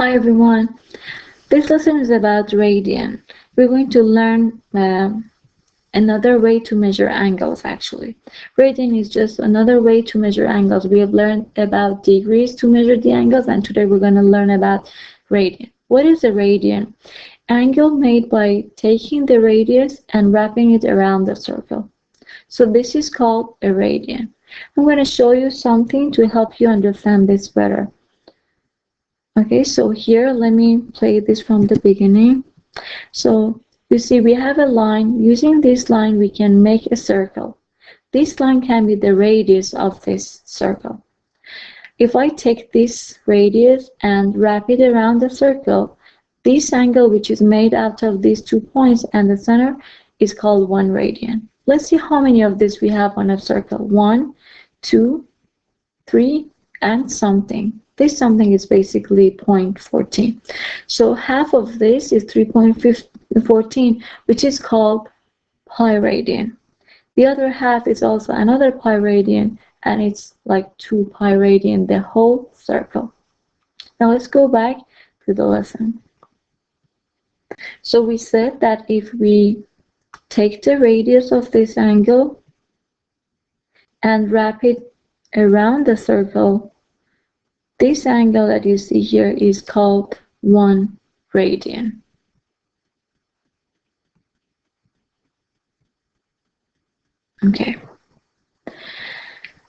Hi everyone. This lesson is about radian. We're going to learn another way to measure angles actually. Radian is just another way to measure angles. We have learned about degrees to measure the angles, and today we're going to learn about radian. What is a radian? Angle made by taking the radius and wrapping it around the circle. So this is called a radian. I'm going to show you something to help you understand this better. Okay, so here, let me play this from the beginning. So you see we have a line. Using this line, we can make a circle. This line can be the radius of this circle. If I take this radius and wrap it around the circle, this angle, which is made out of these 2 points and the center, is called 1 radian. Let's see how many of this we have on a circle. 1, 2, 3, and something. This something is basically 0.14. So half of this is 3.14, which is called pi radian. The other half is also another pi radian, and it's like 2 pi radian, the whole circle. Now let's go back to the lesson. So we said that if we take the radius of this angle and wrap it around the circle, this angle that you see here is called 1 radian. Okay.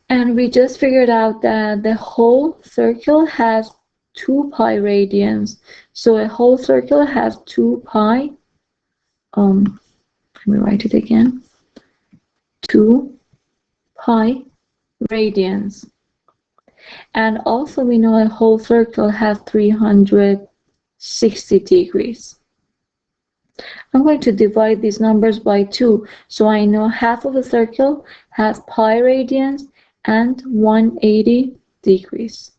And we just figured out that the whole circle has 2 pi radians. So a whole circle has 2 pi. Let me write it again. 2 pi radians. And also we know a whole circle has 360 degrees. I'm going to divide these numbers by 2, so I know half of a circle has pi radians and 180 degrees.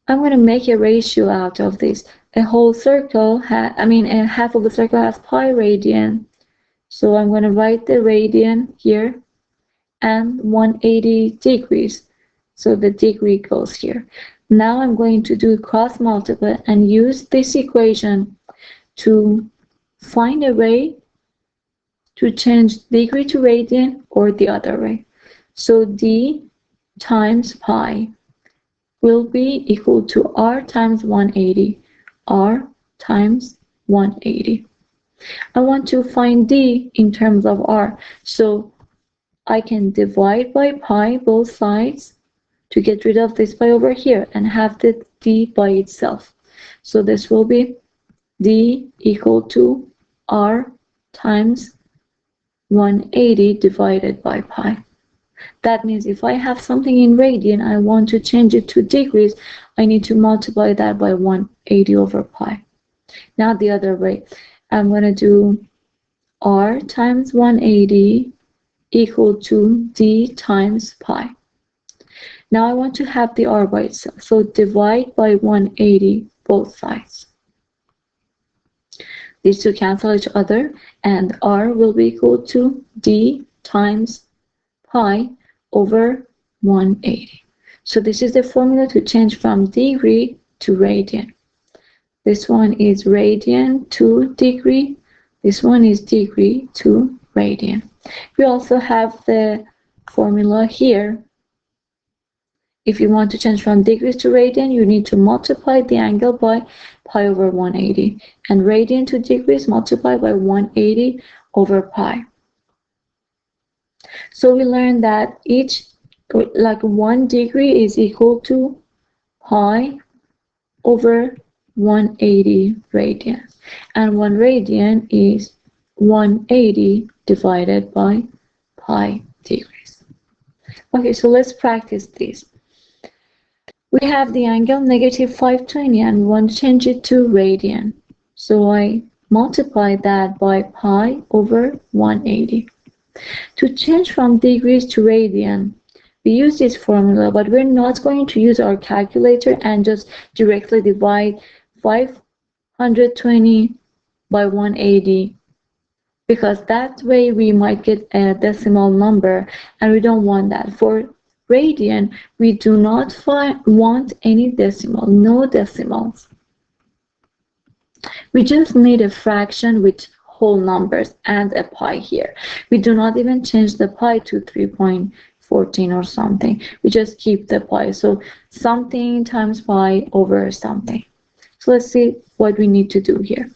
I'm going to make a ratio out of this. A whole circle, a half of a circle has pi radian, so I'm going to write the radian here, and 180 degrees. So the degree goes here. Now I'm going to do cross multiply and use this equation to find a way to change degree to radian or the other way. So d times pi will be equal to r times 180. R times 180. I want to find d in terms of r. So I can divide by pi both sides to get rid of this pi over here and have the d by itself. So this will be d equal to r times 180 divided by pi. That means if I have something in radian, I want to change it to degrees, I need to multiply that by 180 over pi. Now the other way, I'm going to do r times 180 equal to d times pi. Now I want to have the r by itself, so divide by 180 both sides. These two cancel each other, and r will be equal to d times pi over 180. So this is the formula to change from degree to radian. This one is radian to degree. This one is degree to radian. We also have the formula here. If you want to change from degrees to radian, you need to multiply the angle by pi over 180. And radian to degrees multiply by 180 over pi. So we learned that 1 degree is equal to pi over 180 radians. And 1 radian is 180 divided by pi degrees. Okay, so let's practice this. We have the angle -520 and we want to change it to radian. So I multiply that by pi over 180. To change from degrees to radian, we use this formula, but we're not going to use our calculator and just directly divide 520 by 180, because that way we might get a decimal number, and we don't want that. For Radian, we do not want any decimal, no decimals. We just need a fraction with whole numbers and a pi here. We do not even change the pi to 3.14 or something. We just keep the pi. So something times pi over something. So let's see what we need to do here.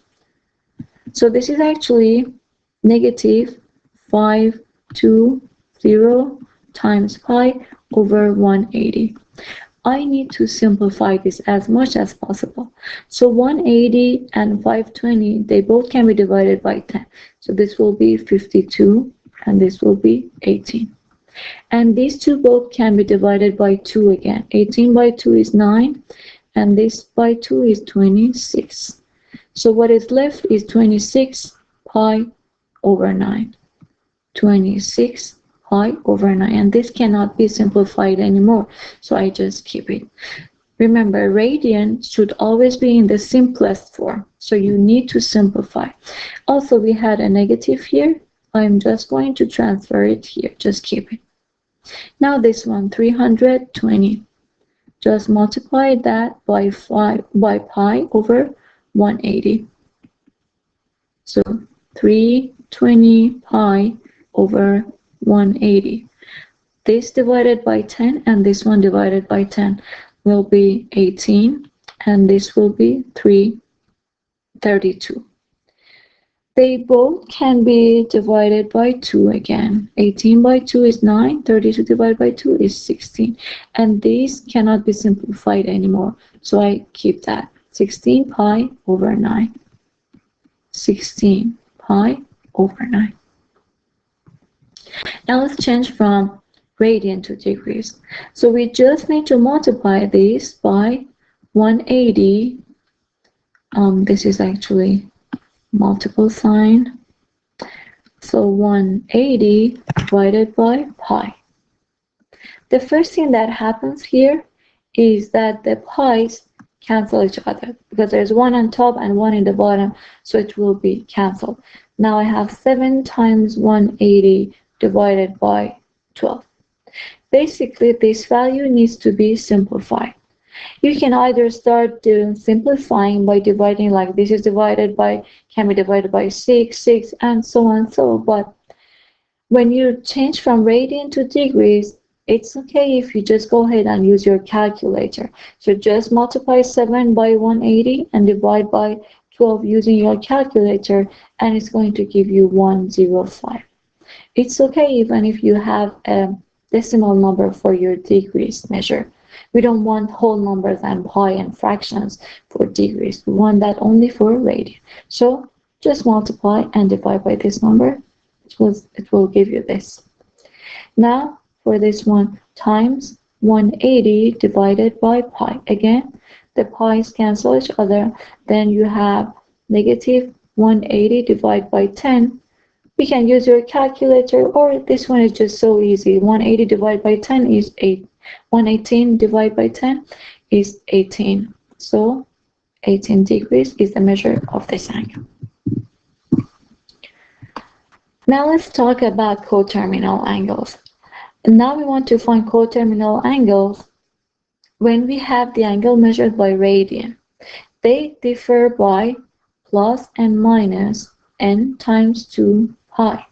So this is actually negative 520 times pi over 180. I need to simplify this as much as possible. So 180 and 520, they both can be divided by 10. So this will be 52 and this will be 18. And these two both can be divided by 2 again. 18 by 2 is 9 and this by 2 is 26. So what is left is 26 pi over 9. 26 pi over 9, and this cannot be simplified anymore, so I just keep it. Remember, radian should always be in the simplest form, so you need to simplify. Also, we had a negative here. I'm just going to transfer it here. Just keep it. Now this one, 320. Just multiply that by pi over 180. So 320 pi over 180. This divided by 10 and this one divided by 10 will be 18 and this will be 332. They both can be divided by 2 again. 18 by 2 is 9, 32 divided by 2 is 16. And these cannot be simplified anymore, so I keep that. 16 pi over 9. 16 pi over 9. Now let's change from radian to degrees. So we just need to multiply this by 180. This is actually multiple sign. So 180 divided by pi. The first thing that happens here is that the pi's cancel each other because there's one on top and one in the bottom, so it will be canceled. Now I have 7 times 180 divided by 12. Basically, this value needs to be simplified. You can either start doing simplifying by dividing, like this is divided by, can be divided by 6, and so on, but when you change from radian to degrees, it's okay if you just go ahead and use your calculator. So just multiply 7 by 180 and divide by 12 using your calculator, and it's going to give you 105. It's okay even if you have a decimal number for your degrees measure. We don't want whole numbers and pi and fractions for degrees. We want that only for radian. So just multiply and divide by this number. It will give you this. Now for this one, times 180 divided by pi. Again, the pi's cancel each other. Then you have negative 180 divided by 10. We can use your calculator, or this one is just so easy. 180 divided by 10 is 8. 118 divided by 10 is 18. So 18 degrees is the measure of this angle. Now let's talk about coterminal angles. And now we want to find coterminal angles when we have the angle measured by radian. They differ by plus and minus n times 2 pi.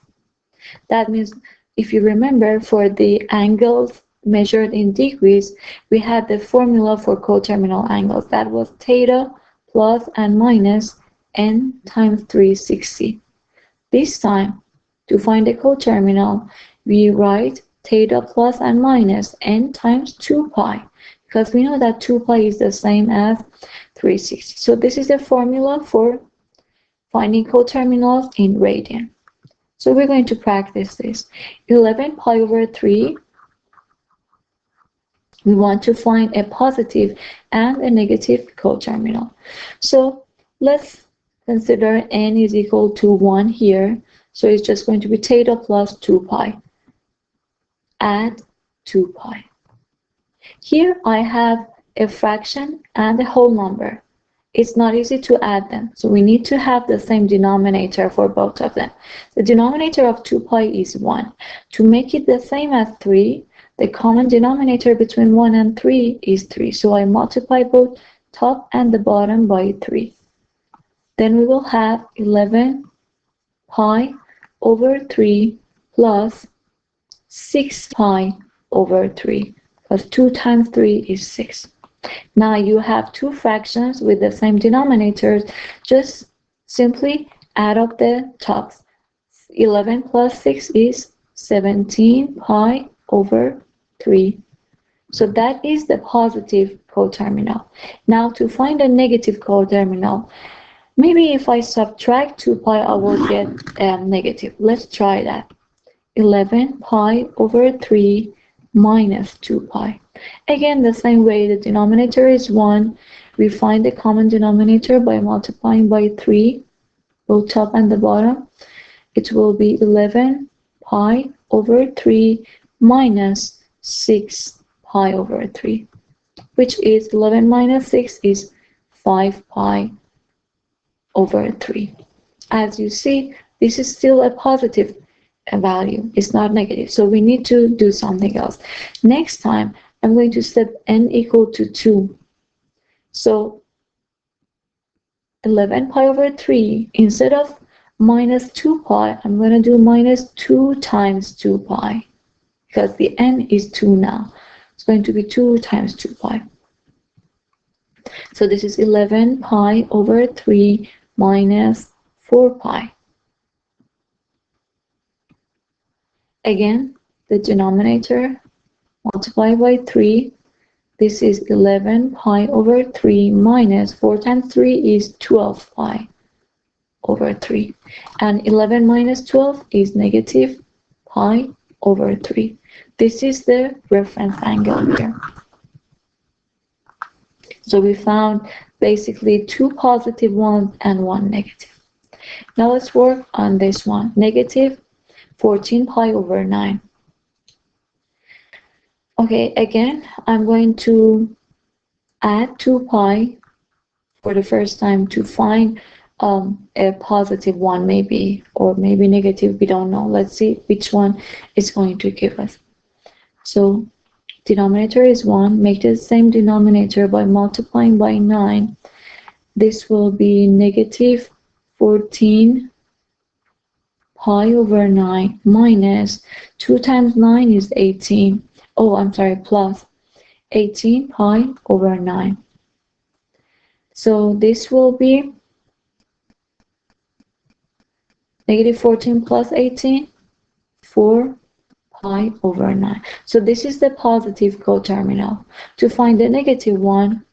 That means, if you remember, for the angles measured in degrees, we had the formula for coterminal angles. That was theta plus and minus n times 360. This time, to find the coterminal, we write theta plus and minus n times 2 pi, because we know that 2 pi is the same as 360. So this is the formula for finding coterminals in radian. So we're going to practice this. 11 pi over 3. We want to find a positive and a negative coterminal. So let's consider n is equal to 1 here. So it's just going to be theta plus 2 pi. Add 2 pi. Here I have a fraction and a whole number. It's not easy to add them, so we need to have the same denominator for both of them. The denominator of 2 pi is 1. To make it the same as 3, The common denominator between 1 and 3 is 3. So I multiply both top and the bottom by 3. Then we will have 11 pi over 3 plus 6 pi over 3. Because 2 times 3 is 6. Now you have two fractions with the same denominators. Just simply add up the tops. 11 plus 6 is 17 pi over 3. So that is the positive coterminal. Now to find a negative coterminal, maybe if I subtract 2 pi, I will get negative. Let's try that. 11 pi over 3 minus 2 pi. Again, the same way, the denominator is 1. We find the common denominator by multiplying by 3, both top and the bottom. It will be 11 pi over 3 minus 6 pi over 3, which is 11 minus 6 is 5 pi over 3. As you see, this is still a positive value. It's not negative. So we need to do something else. Next time, I'm going to set n equal to 2. So 11 pi over 3, instead of minus 2 pi, I'm going to do minus 2 times 2 pi. Because the n is 2 now. It's going to be 2 times 2 pi. So this is 11 pi over 3 minus 4 pi. Again, the denominator multiplied by 3. This is 11 pi over 3 minus 4 times 3 is 12 pi over 3. And 11 minus 12 is negative pi over 3. This is the reference angle here. So we found basically 2 positive ones and 1 negative. Now let's work on this one. Negative 14 pi over 9. Okay, again, I'm going to add 2 pi for the first time to find a positive one maybe, or maybe negative, we don't know. Let's see which one it's going to give us. So denominator is 1, make the same denominator by multiplying by 9. This will be negative 14 pi over 9 minus 2 times 9 is 18. Oh, I'm sorry, plus 18 pi over 9. So this will be negative 14 plus 18, 4 pi over 9. So this is the positive coterminal. To find the negative one,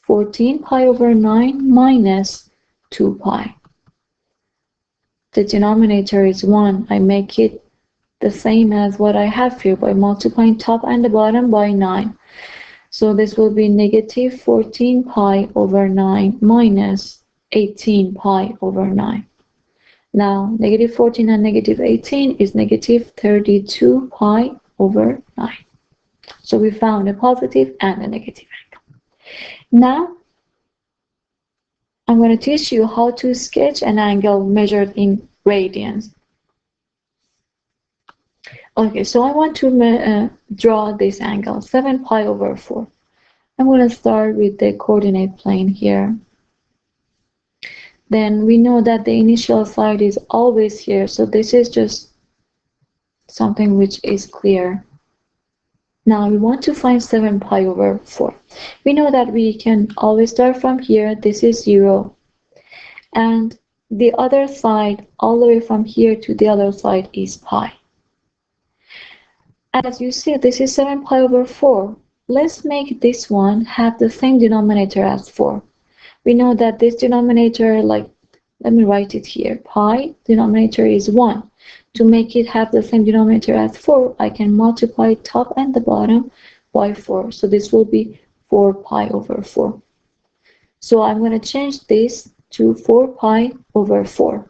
14 pi over 9 minus 2 pi. The denominator is 1. I make it the same as what I have here by multiplying top and the bottom by 9. So this will be negative 14 pi over 9 minus 18 pi over 9. Now, negative 14 and negative 18 is negative 32 pi over 9. So we found a positive and a negative angle. Now, I'm going to teach you how to sketch an angle measured in radians. Okay, so I want to draw this angle, 7 pi over 4. I'm going to start with the coordinate plane here. Then we know that the initial side is always here, so this is just something which is clear. Now we want to find 7 pi over 4. We know that we can always start from here, this is 0. And the other side, all the way from here to the other side is pi. As you see, this is 7 pi over 4. Let's make this one have the same denominator as 4. We know that this denominator, let me write it here. Pi, denominator is 1. To make it have the same denominator as 4, I can multiply top and the bottom by 4. So this will be 4 pi over 4. So I'm going to change this to 4 pi over 4.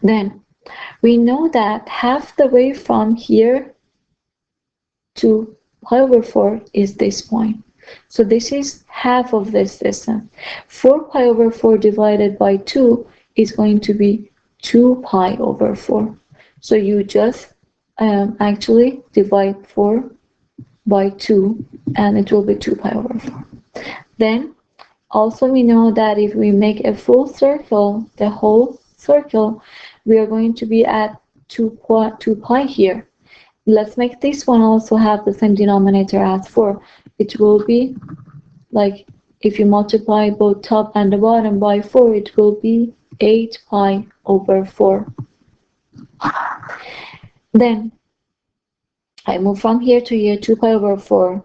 Then we know that half the way from here to pi over 4 is this point. So this is half of this distance. 4 pi over 4 divided by 2 is going to be 2 pi over 4. So you just actually divide 4 by 2 and it will be 2 pi over 4. Then also we know that if we make a full circle, the whole circle, we are going to be at 2 pi here. Let's make this one also have the same denominator as 4. It will be like, if you multiply both top and the bottom by 4, it will be 8 pi over 4. Then I move from here to here, 2 pi over 4.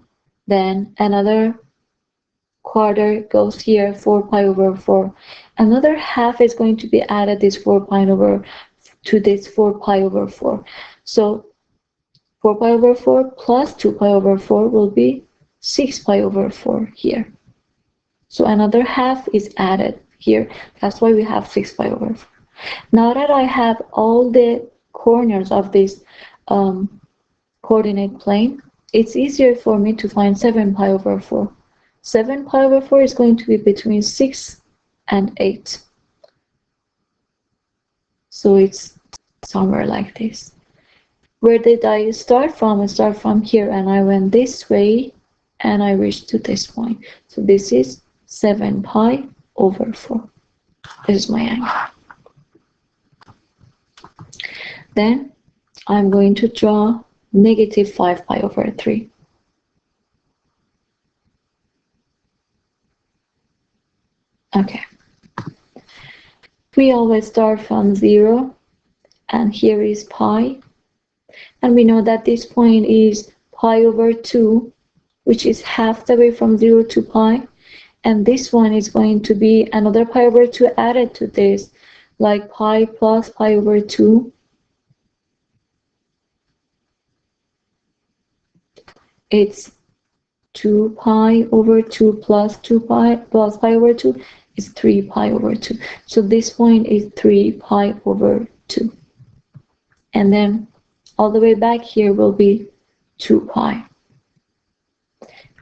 Then another quarter goes here, 4 pi over 4. Another half is going to be added this 4 pi over to this 4 pi over 4. So 4 pi over 4 plus 2 pi over 4 will be 6 pi over 4 here. So another half is added here. That's why we have 6 pi over 4. Now that I have all the corners of this coordinate plane, it's easier for me to find 7 pi over 4. 7 pi over 4 is going to be between 6 and 8. So it's somewhere like this. Where did I start from? I start from here and I went this way and I reached to this point. So this is 7 pi over 4. This is my angle. Then I'm going to draw negative 5 pi over 3. Okay. We always start from 0 and here is pi. And we know that this point is pi over 2, which is half the way from 0 to pi. And this one is going to be another pi over 2 added to this, like pi plus pi over 2. It's 2 pi over 2 plus 2 pi plus pi over 2 is 3 pi over 2. So this point is 3 pi over 2. And then all the way back here will be 2 pi.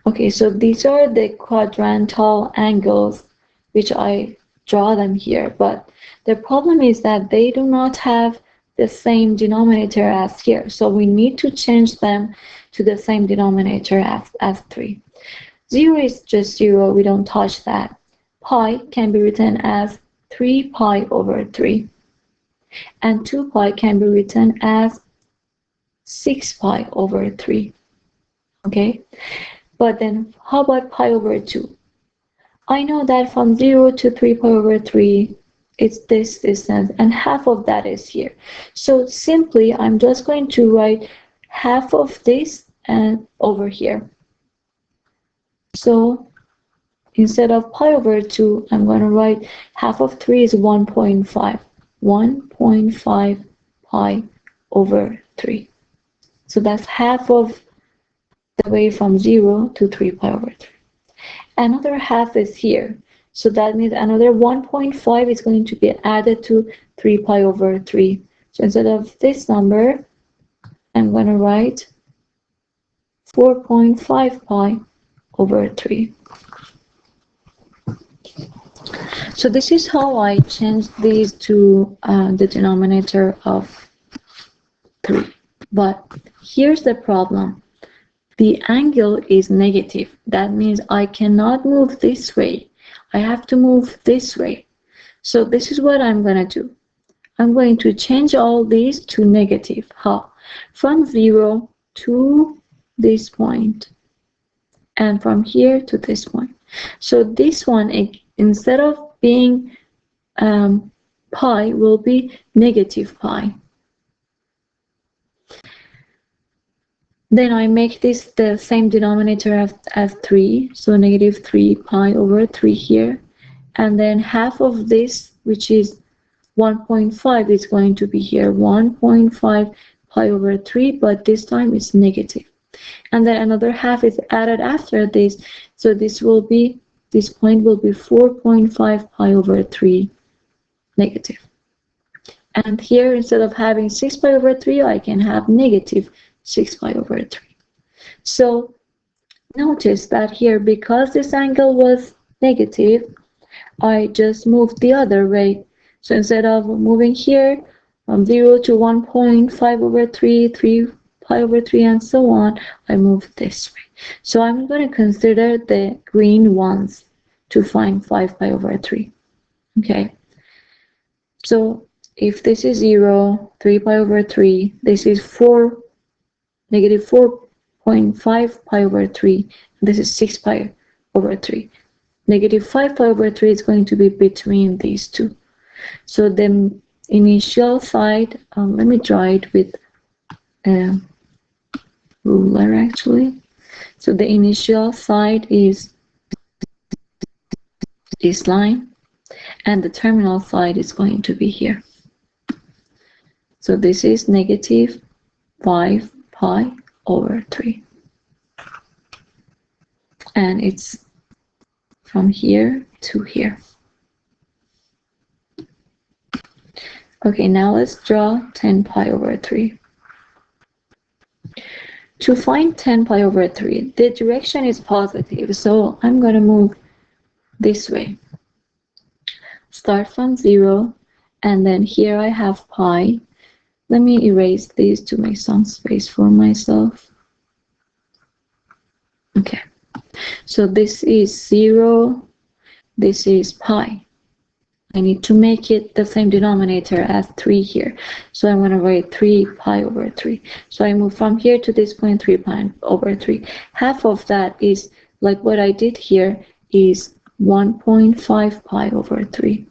Okay, so these are the quadrantal angles which I draw them here, but the problem is that they do not have the same denominator as here. So we need to change them to the same denominator as 3. 0 is just 0, we don't touch that. Pi can be written as 3 pi over 3. And 2 pi can be written as 6 pi over 3. Okay? But then how about pi over 2? I know that from 0 to 3 pi over 3, it's this distance, and half of that is here. So simply, I'm just going to write half of this and over here. So instead of pi over 2, I'm going to write half of 3 is 1.5. 1.5 pi over 3. So that's half of the way from 0 to 3 pi over 3. Another half is here. So that means another 1.5 is going to be added to 3 pi over 3. So instead of this number, I'm going to write 4.5 pi over 3. So this is how I changed these to the denominator of 3. But here's the problem. The angle is negative. That means I cannot move this way. I have to move this way. So this is what I'm going to do. I'm going to change all these to negative. How? From 0 to this point. And from here to this point. So this one, instead of being pi, will be negative pi. Then I make this the same denominator as 3, so negative 3 pi over 3 here. And then half of this, which is 1.5, is going to be here, 1.5 pi over 3, but this time it's negative. And then another half is added after this, so this point will be 4.5 pi over 3 negative. And here, instead of having 6 pi over 3, I can have negative 6 pi over 3. So notice that here, because this angle was negative, I just moved the other way. So instead of moving here, from 0 to 1.5 over 3, 3 pi over 3, and so on, I move this way. So I'm going to consider the green ones to find 5 pi over 3. Okay. So if this is 0, 3 pi over 3, this is negative 4.5 pi over 3, this is 6 pi over 3. Negative 5 pi over 3 is going to be between these two. So the initial side, let me draw it with a ruler actually. So the initial side is this line, and the terminal side is going to be here. So this is negative 5 pi over 3. And it's from here to here. Okay, now let's draw 10 pi over 3. To find 10 pi over 3, the direction is positive, so I'm going to move this way. Start from 0, and then here I have pi. Let me erase these to make some space for myself. Okay, so this is 0, this is pi. I need to make it the same denominator as 3 here. So I'm going to write 3 pi over 3. So I move from here to this point, 3 pi over 3. Half of that is, like what I did here, is 1.5 pi over 3.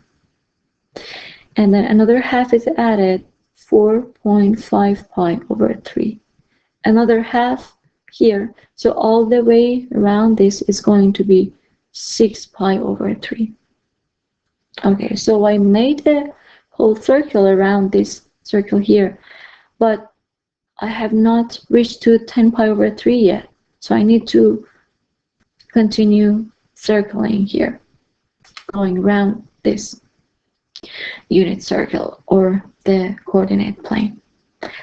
And then another half is added, 4.5 pi over 3. Another half here. So all the way around this is going to be 6 pi over 3. Okay, so I made a whole circle around this circle here, but I have not reached to 10 pi over 3 yet. So I need to continue circling here, going around this unit circle or the coordinate plane.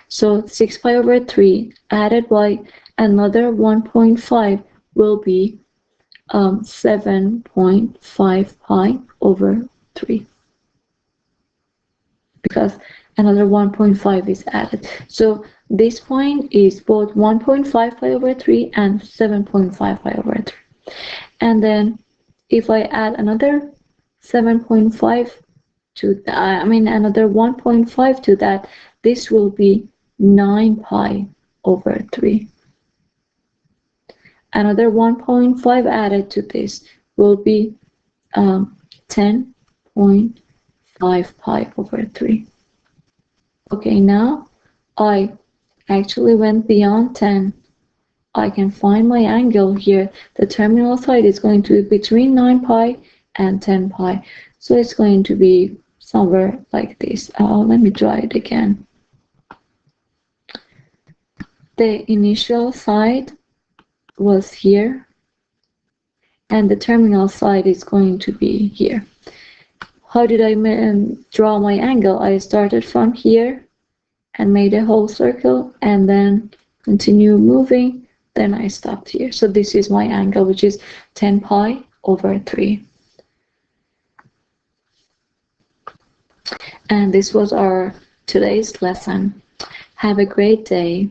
So 6 pi over 3 added by another 1.5 will be 7.5 pi over 3, because another 1.5 is added. So this point is both 1.5 pi over 3 and 7.5 pi over 3. And then if I add another 7.5 to that, another 1.5 to that, this will be 9 pi over 3. Another 1.5 added to this will be 10.5 pi over 3. Okay, now I actually went beyond 10. I can find my angle here. The terminal side is going to be between 9 pi and 10 pi. So it's going to be somewhere like this. Let me draw it again. The initial side was here, and the terminal side is going to be here. How did I draw my angle? I started from here and made a whole circle, and then continue moving. Then I stopped here. So this is my angle, which is 10 pi over 3. And this was our today's lesson. Have a great day.